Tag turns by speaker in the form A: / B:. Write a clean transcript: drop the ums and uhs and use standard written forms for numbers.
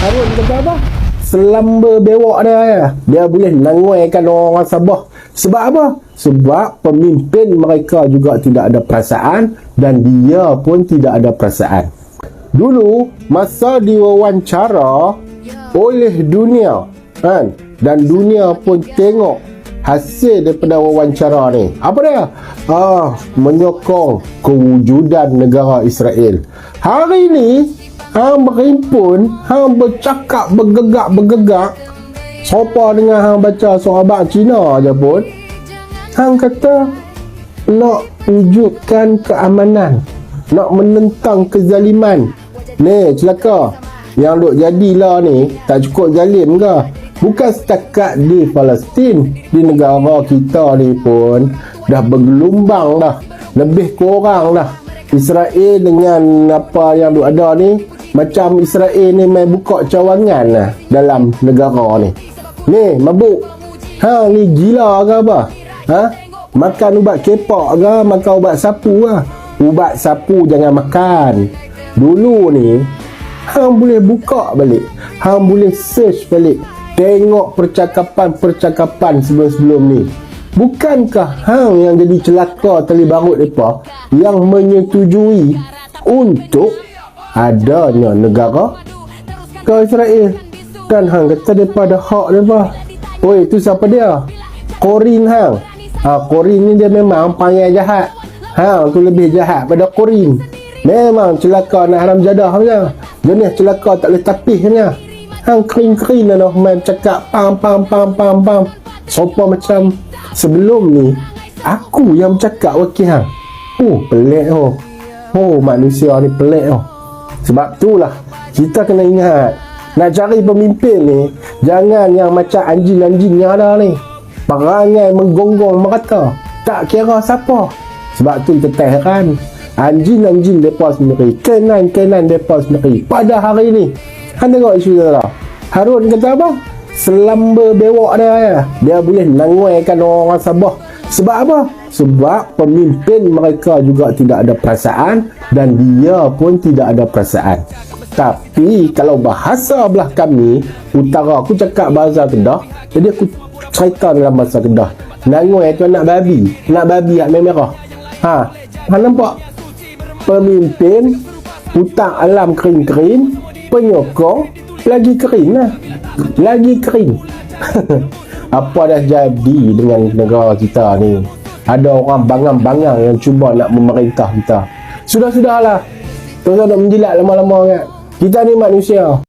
A: Harun kata apa? Selamba bewak dia ya. Dia boleh nanguaikan orang Sabah. Sebab apa? Sebab pemimpin mereka juga tidak ada perasaan dan dia pun tidak ada perasaan. Dulu masa diwawancara oleh dunia kan, dan dunia pun tengok hasil daripada wawancara ni. Apa dia? Menyokong kewujudan negara Israel. Hari ni hang berhimpun, hang bercakap bergegak. Siapa dengan hang baca sahabat Cina je pun, hang kata nak wujudkan keamanan, nak menentang kezaliman. Ni celaka. Yang duk jadilah ni tak cukup zalim ke? Bukan setakat di Palestin, di negara kita ni pun dah bergelumbang dah. Lebih kurang dah. Israel dengan apa yang duk ada ni, macam Israel ni main buka cawangan lah dalam negara ni. Ni mabuk. Ni gila ke apa? Makan ubat kepak ke? Makan ubat sapu ke? Ubat sapu jangan makan. Dulu ni hang boleh buka balik, hang boleh search balik, tengok percakapan sebelum-sebelum ni. Bukankah hang yang jadi celaka tali barut mereka yang menyetujui untuk adanya negara ke Israel? Kan hang kata daripada hak mereka. Oi, tu siapa dia? Korin hang. Korin ni dia memang panggil jahat. Hang tu lebih jahat pada Korin. Memang celaka nak haram jadah punya. Jenis celaka tak boleh tapih punya. Hang kering-kering dah main cakap pam. Sopa macam sebelum ni aku yang bercakap wakil hang. Pelik manusia ni pelik. Sebab itulah kita kena ingat, nak cari pemimpin ni jangan yang macam anjing-anjing yang ada ni, perangai menggonggong merata, tak kira siapa. Sebab tu kita heran, anjing-anjing mereka sendiri, kenan-kenan mereka sendiri pada hari ni. Hang tengok isu dia lah. Harun kata apa? Selamba bewak dia ya. Dia boleh nanguaikan orang Sabah. Sebab apa? Sebab pemimpin mereka juga tidak ada perasaan dan dia pun tidak ada perasaan. Tapi kalau bahasa belah kami utara, aku cakap bahasa Kedah, jadi aku cerita dalam bahasa Kedah. Nanguai tu anak babi yang merah. Hang nampak? Pemimpin hutang alam kering-kering, penyokong lagi kering lah. Lagi kering. Apa dah jadi dengan negara kita ni? Ada orang bangang-bangang yang cuba nak memerintah kita. Sudah-sudahlah. Terus nak menjilat lama-lama kan. Kita ni manusia.